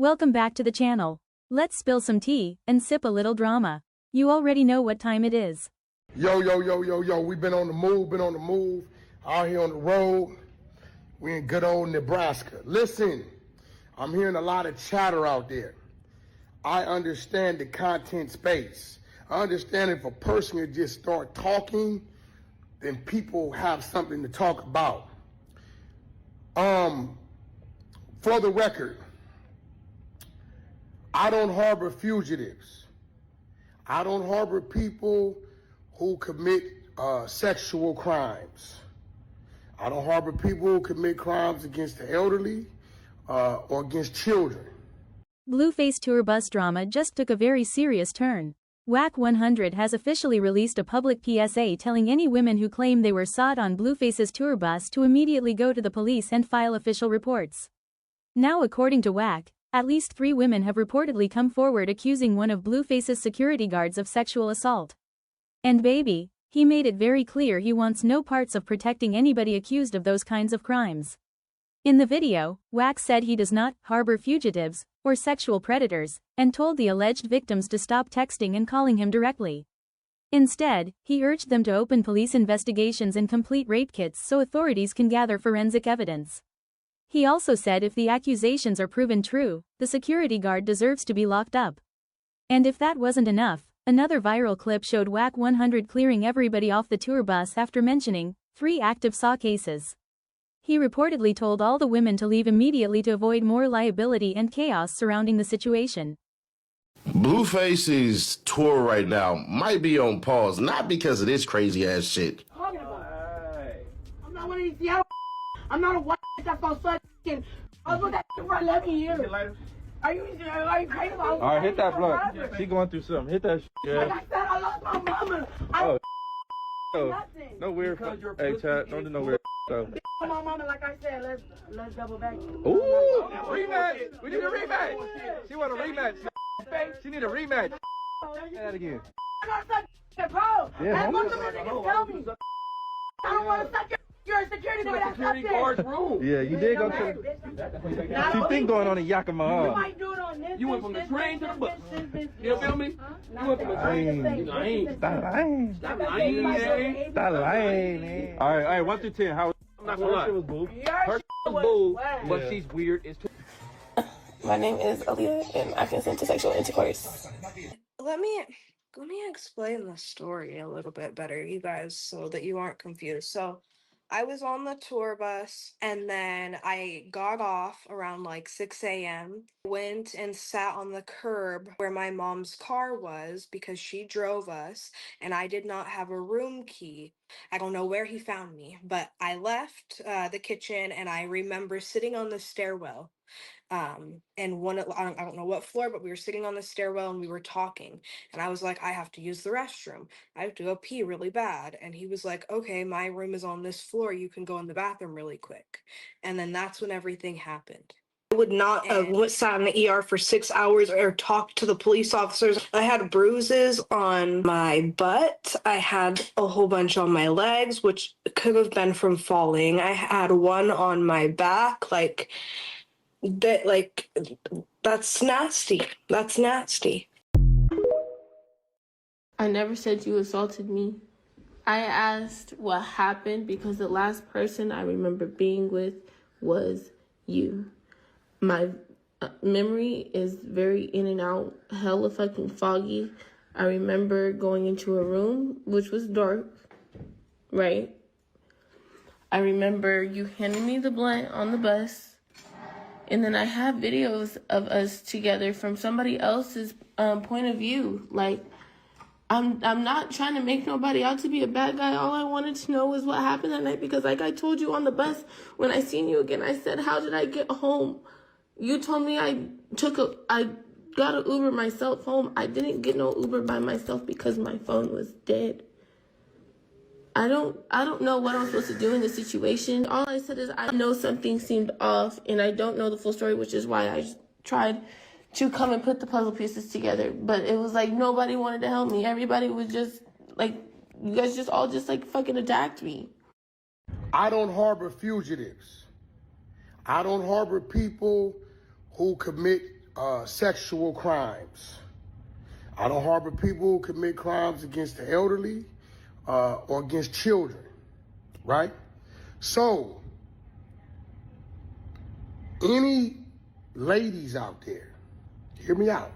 Welcome back to the channel. Let's spill some tea and sip a little drama. You already know what time it is. Yo, we've been on the move, out here on the road. We in good old Nebraska. Listen, I'm hearing a lot of chatter out there. I understand the content space. I understand if a person could just start talking, then people have something to talk about. For the record, I don't harbor fugitives. I don't harbor people who commit sexual crimes. I don't harbor people who commit crimes against the elderly or against children. Blueface tour bus drama just took a very serious turn. Wack 100 has officially released a public PSA telling any women who claim they were sought on Blueface's tour bus to immediately go to the police and file official reports. Now, according to Wack, at least 3 women have reportedly come forward accusing one of Blueface's security guards of sexual assault. And baby, he made it very clear he wants no parts of protecting anybody accused of those kinds of crimes. In the video, Wack said he does not harbor fugitives or sexual predators, and told the alleged victims to stop texting and calling him directly. Instead, he urged them to open police investigations and complete rape kits so authorities can gather forensic evidence. He also said if the accusations are proven true, the security guard deserves to be locked up. And if that wasn't enough, another viral clip showed Wack 100 clearing everybody off the tour bus after mentioning 3 active SAW cases. He reportedly told all the women to leave immediately to avoid more liability and chaos surrounding the situation. Blueface's tour right now might be on pause, not because of this crazy ass shit. I'm not one of these Seattle. I'm not a white that's gonna fucking. I was with that for 11 years. Are you crazy? All right, hit that blunt. She going through something. Hit that shit. Yeah. Like I said, I lost my mama. Nothing. No weird. Hey, chat, don't do no weird stuff. My mama, like I said, let's double back. Ooh, rematch. We need a rematch. She want a rematch. She need a rematch. Say that again. I got such bro. Yeah, and most of my niggas tell me. I don't want to suck your security guard. Security guard's room. Yeah, you did go to the... She think going on a Yakima. You might do it on this. You went from the train to the bus. You feel me? You went from the train to the train. Stop lying. Stop lying, man. Stop lying, man. All right, 1 through 10. How? I'm not gonna lie. Her shit was boo. Her shit was boo, but she's weird. It's My name is Aaliyah, and I consent to sexual intercourse. Let me explain the story a little bit better, you guys, so that you aren't confused. So, I was on the tour bus, and then I got off around like 6 a.m. Went and sat on the curb where my mom's car was because she drove us, and I did not have a room key. I don't know where he found me, but I left the kitchen, and I remember sitting on the stairwell. And I don't know what floor, but we were sitting on the stairwell and we were talking, and I was like, I have to use the restroom. I have to go pee really bad. And he was like, okay, my room is on this floor. You can go in the bathroom really quick. And then that's when everything happened. I would not have sat in the ER for 6 hours or talked to the police officers. I had bruises on my butt. I had a whole bunch on my legs, which could have been from falling. I had one on my back, that's nasty. That's nasty. I never said you assaulted me. I asked what happened because the last person I remember being with was you. My memory is very in and out, hella fucking foggy. I remember going into a room, which was dark, right? I remember you handing me the blunt on the bus. And then I have videos of us together from somebody else's point of view. Like, I'm not trying to make nobody out to be a bad guy. All I wanted to know was what happened that night. Because like I told you on the bus, when I seen you again, I said, how did I get home? You told me I got an Uber myself home. I didn't get no Uber by myself because my phone was dead. I don't know what I'm supposed to do in this situation. All I said is I know something seemed off, and I don't know the full story, which is why I tried to come and put the puzzle pieces together. But it was like nobody wanted to help me. Everybody was just like, you guys just all just like fucking attacked me. I don't harbor fugitives. I don't harbor people who commit sexual crimes. I don't harbor people who commit crimes against the elderly or against children, right? So, any ladies out there, hear me out,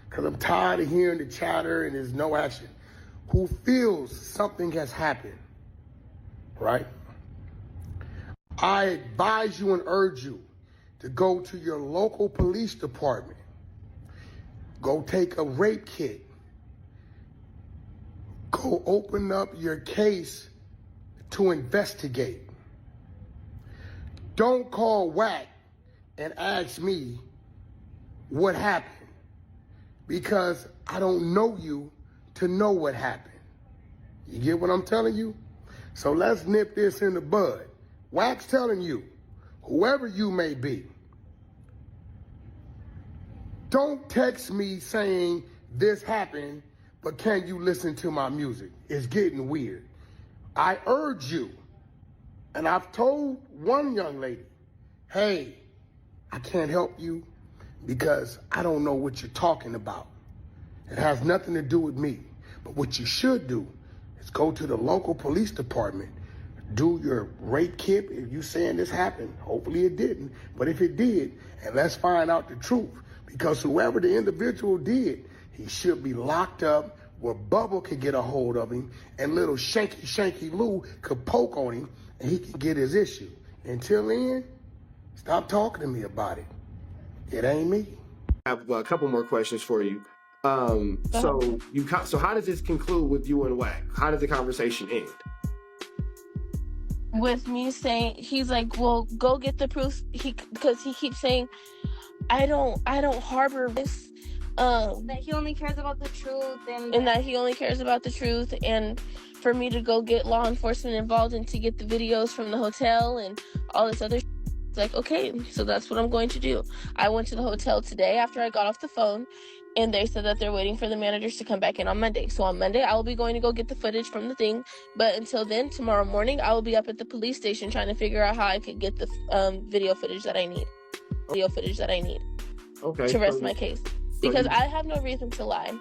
because I'm tired of hearing the chatter and there's no action, who feels something has happened, right? I advise you and urge you to go to your local police department. Go take a rape kit. Go open up your case to investigate. Don't call Wack and ask me what happened, because I don't know you to know what happened. You get what I'm telling you? So let's nip this in the bud. Wack's telling you, whoever you may be, don't text me saying this happened, but can you listen to my music? It's getting weird. I urge you, and I've told one young lady, hey, I can't help you because I don't know what you're talking about. It has nothing to do with me. But what you should do is go to the local police department, do your rape kit. If you saying this happened, hopefully it didn't, but if it did, and let's find out the truth. Because whoever the individual did, he should be locked up where Bubba could get a hold of him and little Shanky Lou could poke on him and he could get his issue. Until then, stop talking to me about it. It ain't me. I have a couple more questions for you. So how does this conclude with you and Wack? How does the conversation end? With me saying, he's like, well, go get the proof. Because he keeps saying, I don't harbor this. That he only cares about the truth and that he only cares about the truth, and for me to go get law enforcement involved and to get the videos from the hotel and all this other It's like, okay, so that's what I'm going to do. I went to the hotel today after I got off the phone, and they said that they're waiting for the managers to come back in on Monday. So on Monday, I will be going to go get the footage from the thing. But until then, tomorrow morning, I will be up at the police station trying to figure out how I could get the video footage that I need. Okay. To rest my case. Because I have no reason to lie.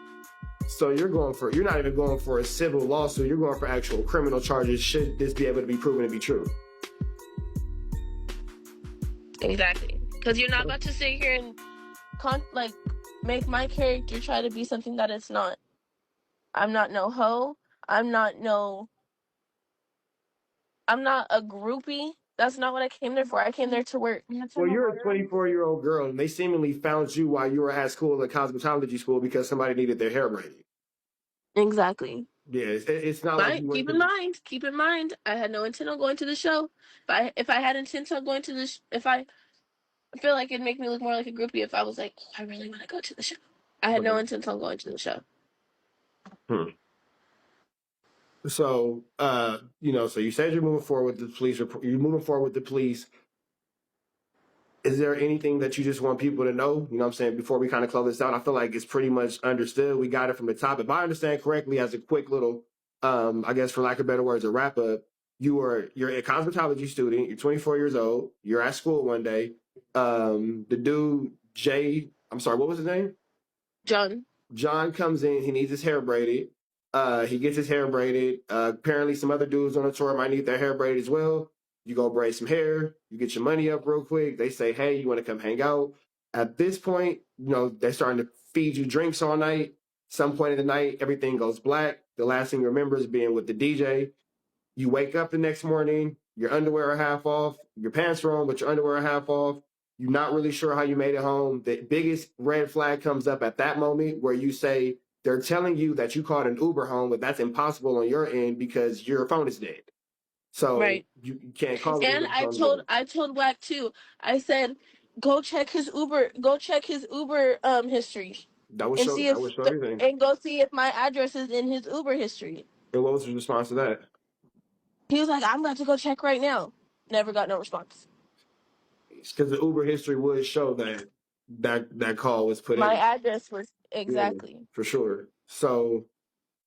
So you're not even going for a civil lawsuit. You're going for actual criminal charges should this be able to be proven to be true. Exactly. Because you're not about to sit here and make my character try to be something that it's not. I'm not no hoe. I'm not a groupie. That's not what I came there for. I came there to work. Well, you're a 24-year-old girl, and they seemingly found you while you were at school, at cosmetology school, because somebody needed their hair braided. Exactly. Yeah, it's not like you keep in mind, I had no intent on going to the show. If I had intent on going to the I feel like it'd make me look more like a groupie if I was like, oh, I really want to go to the show. I had no intent on going to the show. So, so you said you're moving forward with the police. You're moving forward with the police. Is there anything that you just want people to know? You know what I'm saying? Before we kind of close this out, I feel like it's pretty much understood. We got it from the top. If I understand correctly, as a quick little, I guess for lack of better words, a wrap up, you're a cosmetology student. You're 24 years old. You're at school one day. The dude, what was his name? John comes in. He needs his hair braided. He gets his hair braided. Apparently some other dudes on the tour might need their hair braided as well. You go braid some hair, you get your money up real quick. They say, hey, you want to come hang out? At this point, they're starting to feed you drinks all night. Some point in the night, everything goes black. The last thing you remember is being with the DJ. You wake up the next morning, your underwear are half off, your pants are on, but your underwear are half off. You're not really sure how you made it home. The biggest red flag comes up at that moment where you say, they're telling you that you called an Uber home, but that's impossible on your end because your phone is dead. So you can't call it. And I told Wack too. I said, go check his Uber history. And go see if my address is in his Uber history. And what was his response to that? He was like, I'm about to go check right now. Never got no response. Because the Uber history would show that call was put in. My address was exactly. Yeah, for sure. So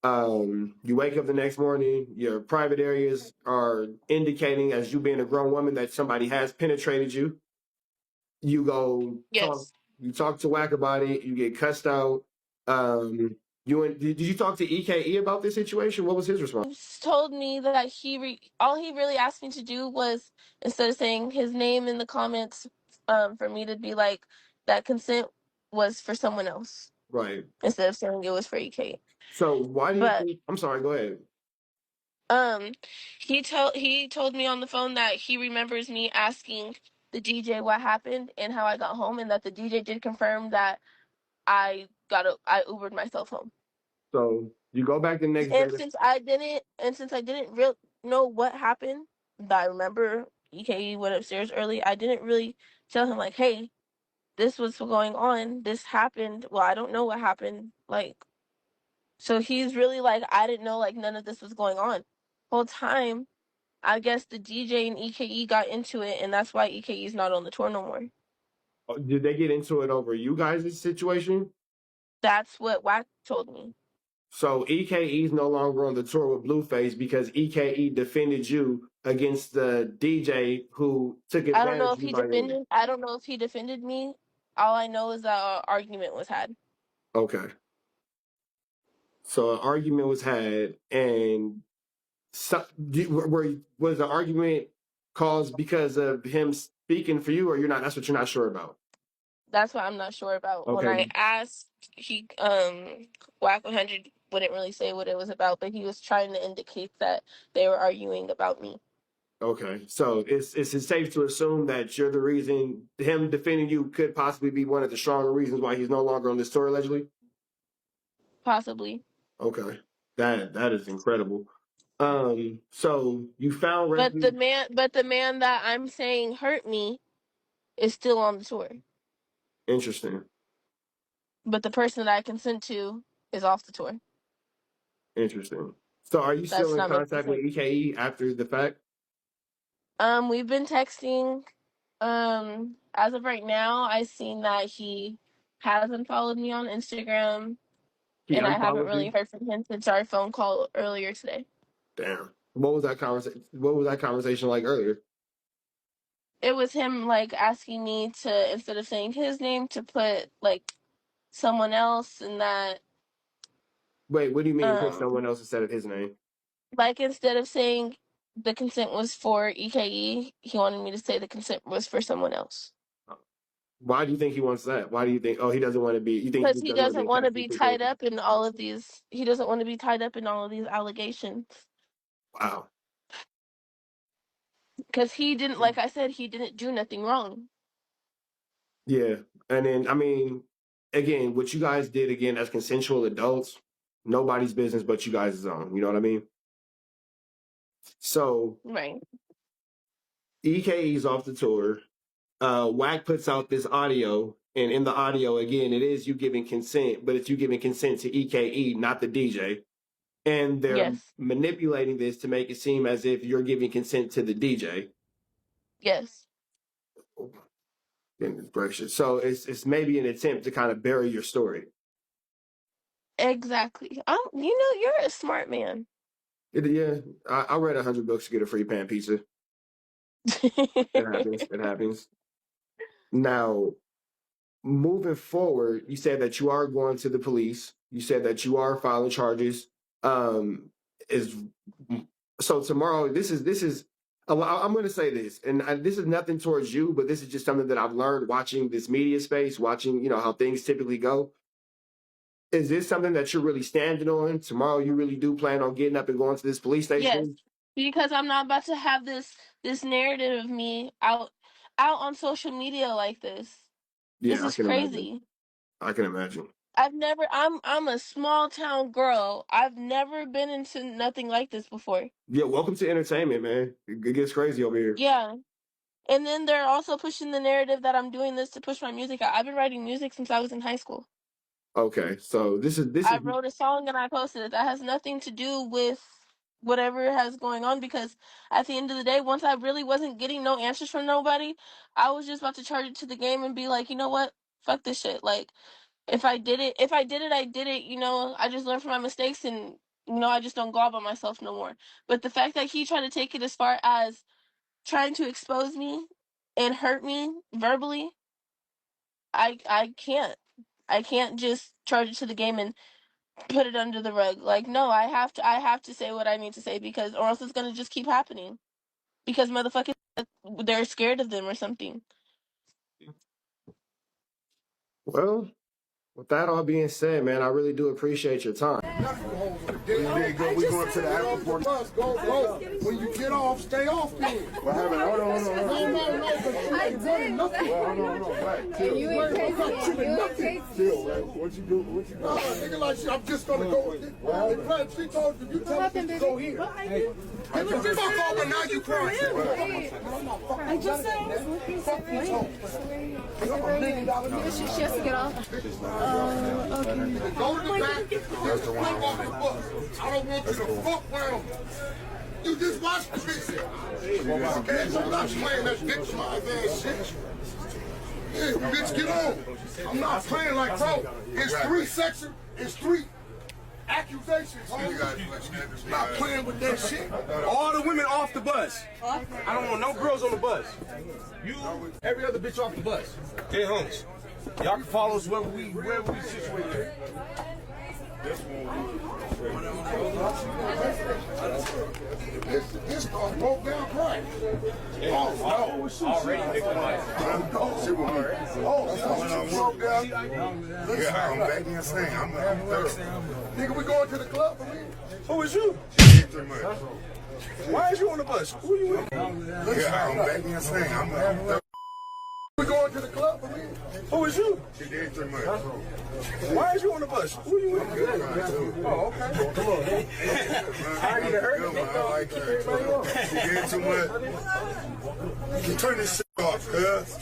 you wake up the next morning, your private areas are indicating, as you being a grown woman, that somebody has penetrated you. You go You talk to Wack about it. You get cussed out. Did you talk to EKE about this situation? What was his response? Told me that all he really asked me to do was, instead of saying his name in the comments, for me to be like that consent was for someone else Right. instead of saying it was for EK. So why do you But think? I'm sorry. Go ahead. he told me on the phone that he remembers me asking the DJ what happened and how I got home, and that the DJ did confirm that I Ubered myself home. So you go back the next day. And since I didn't real know what happened, but I remember EKE went upstairs early. I didn't really tell him like, hey, this was going on. This happened. Well, I don't know what happened. Like, so he's really like, I didn't know like none of this was going on. Whole time, I guess the DJ and EKE got into it, and that's why EKE is not on the tour no more. Did they get into it over you guys' situation? That's what Wack told me. So EKE is no longer on the tour with Blueface because EKE defended you against the DJ who took I don't know advantage if of you he by your name. defended. I don't know if he defended me. All I know is that an argument was had. Okay. So an argument was had, and was the argument caused because of him speaking for you, or you're not? That's what you're not sure about. That's what I'm not sure about. When I Okay. asked, he Wack 100 wouldn't really say what it was about, but he was trying to indicate that they were arguing about me. Okay. So it's safe to assume that you're the reason him defending you could possibly be one of the stronger reasons why he's no longer on this tour, allegedly. Possibly. Okay. That is incredible. So you found refuge. But the man that I'm saying hurt me is still on the tour. Interesting. But the person that I consent to is off the tour. Interesting. So are you still That's in not making contact with sense. EKE after the fact? We've been texting. As of right now, I seen that he hasn't followed me on Instagram, He and I haven't unfollowed really you? heard from him since our phone call earlier today. Damn. What was that conversation? What was that conversation like earlier? It was him like asking me to, instead of saying his name, to put like someone else, and that Wait, what do you mean put um someone else instead of his name? like instead of saying the consent was for EKE, he wanted me to say the consent was for someone else. Why do you think he wants that? Why do you think? Oh, he doesn't want to be. You think he Because just he doesn't want to be doesn't want to attached to be the tied situation? up in all of these. He doesn't want to be tied up in all of these allegations. Wow. Because he didn't, like I said, he didn't do nothing wrong. Yeah, and then I mean, again, what you guys did again as consensual adults, nobody's business but you guys' own. You know what I mean? So Right. EKE's off the tour. Wack puts out this audio, and in the audio, again, it is you giving consent, but it's you giving consent to EKE, not the DJ. And they're Yes. manipulating this to make it seem as if you're giving consent to the DJ. Yes. Goodness gracious. So it's maybe an attempt to kind of bury your story. Exactly. You're a smart man. Yeah, I read 100 books to get a free pan pizza. It happens. It happens. Now, moving forward, you said that you are going to the police. You said that you are filing charges. Is so tomorrow. This is. I'm going to say this, and this is nothing towards you, but this is just something that I've learned watching this media space, watching how things typically go. Is this something that you're really standing on tomorrow? You really do plan on getting up and going to this police Yes. station? Because I'm not about to have this narrative of me out on social media like this. This Yeah, I is can imagine. crazy. I can imagine. I'm a small town girl. I've never been into nothing like this before. Yeah, welcome to entertainment, man. It gets crazy over here. Yeah. And then they're also pushing the narrative that I'm doing this to push my music out. I've been writing music since I was in high school. Okay, so this is I wrote a song and I posted it. That has nothing to do with whatever has going on, because at the end of the day, once I really wasn't getting no answers from nobody, I was just about to charge it to the game and be like, you know what? Fuck this shit. Like, if I did it, I did it. I just learned from my mistakes, and I just don't go out by myself no more. But the fact that he tried to take it as far as trying to expose me and hurt me verbally, I can't just charge it to the game and put it under the rug. Like, no, I have to say what I need to say, because or else it's gonna just keep happening. Because motherfuckers, they're scared of them or something. Well, with that all being said, man, I really do appreciate your time. We going to the airport. Go. When you get off, stay off then. What happened? Hold on. No. I did. Nothing. You ain't crazy. Chill, man. What you do? Nigga like shit, I'm just gonna go. She told you tell me to go here. Get the fuck off, and now you crying. I just said. Fuck these hoes. She has to get off. Okay. Go to the back. Just walk off the bus. I don't want you to fuck around. You just watch the bitch. I'm not playing that victimized ass shit. Hey, bitch, get on. I'm not playing like bro. It's 3 sections. It's 3 accusations. Not playing with that shit. All the women off the bus. I don't want no girls on the bus. You, every other bitch off the bus. Hey, homes. Y'all can follow us wherever we situated. This broke down crying. Already victimized. Broke down. Yeah, I'm back in saying I'm thirsty. Nigga, we going to the club for me? Who is you? Why is you on the bus? Who you with? Yeah, I'm back in saying I'm thirsty. We going to the club for me? Who is you? She did too much. Why is you on the bus? Who you with? Oh, okay. Come on. How you hurt? I like her. She did too much. You turn this shit off, cuz.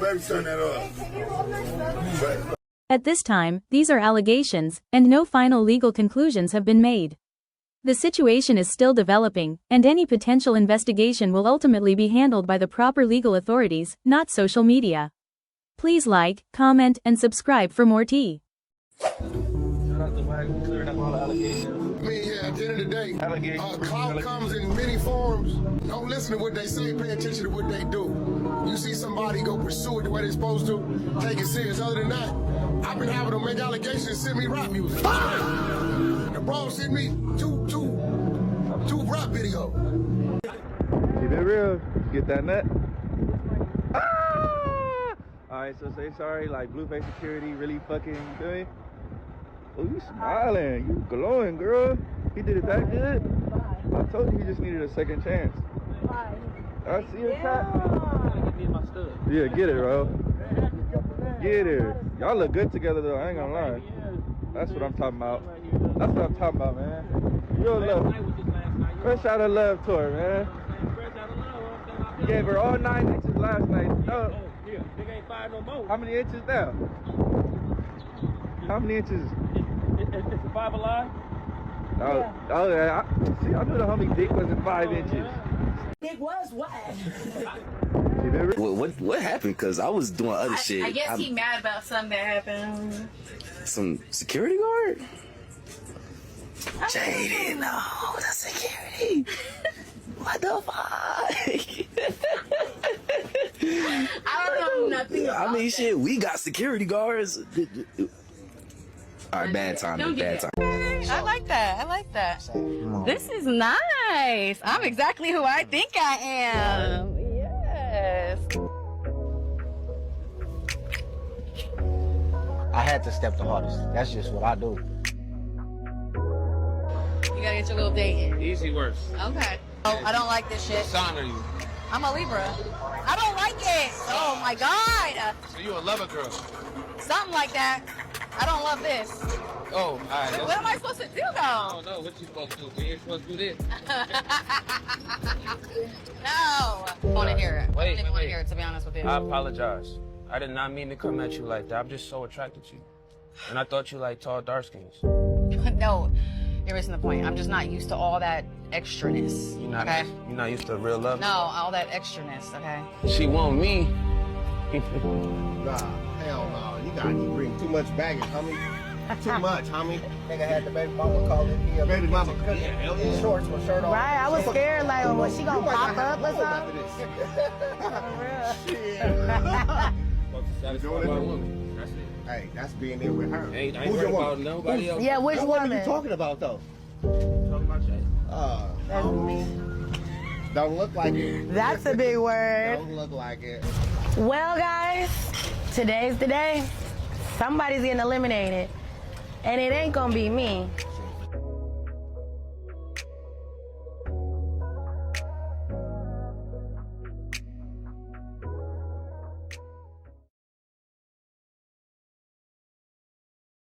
Baby, turn that off. At this time, these are allegations, and no final legal conclusions have been made. The situation is still developing, and any potential investigation will ultimately be handled by the proper legal authorities, not social media. Please like, comment, and subscribe for more tea. Shout out to Wack, clearing up all the allegations. I mean, yeah, at the end of the day, clout comes in many forms. Don't listen to what they say, pay attention to what they do. You see somebody go pursue it the way they're supposed to, take it serious. Other than that, I've been having them make allegations and send me rap music. The bro sent me two rap videos. Keep it real. Get that nut. Alright, so say sorry, like Blueface security really fucking, you feel me? Oh, you smiling. You glowing, girl. He did it that good? I told you he just needed a second chance. I see your cat. Yeah, get it, bro. Get it. Y'all look good together, though. I ain't gonna lie. That's what I'm talking about. That's what I'm talking about, man. Real love. Fresh out of love tour, man. You gave her all 9 inches last night. Oh, nigga ain't 5 no more. How many inches now? How many inches? Is the 5 alive? Oh yeah. See, I knew the homie dick wasn't 5 inches. It was what? What happened? Because I was doing other shit. I guess he mad about something that happened. Some security guard? Jaden, no, the security. What the fuck? I don't know nothing about I mean, that. shit, we got security guards. All right, bad timing, bad timing. I like that. I like that. This is nice. I'm exactly who I think I am. Yes. I had to step the hardest. That's just what I do. You gotta get your little date in. Easy works. Okay. Oh, I don't like this shit. What sign are you? I'm a Libra. I don't like it. Oh my God. So you a lover girl? Something like that. I don't love this. Oh, alright. What am I supposed to do though? I don't know what you supposed to do. We ain't supposed to do this. No. I want to hear it. I don't even want to hear it, to be honest with you. I apologize. I did not mean to come at you like that. I'm just so attracted to you. And I thought you like tall, dark skins. No, you're missing the point. I'm just not used to all that extraness. You're not used to real love? No, all that extraness, okay? She want me. Nah, hell no. You bring too much baggage, homie. Too much, homie. Nigga had the baby mama call it. Yeah, baby mama cooking. Yeah, shorts with shirt on. Right, I was scared like, was she gonna pop up or something? For real. Shit. satisfy my woman. That's it. Hey, that's being there with her. I ain't Who's worried your about woman? nobody else. Yeah, which What woman? are you talking about, though? Talking about Jay. That's me. Don't look like it. That's a big word. Don't look like it. Well, guys, today's the day. Somebody's getting eliminated. And it ain't gonna be me.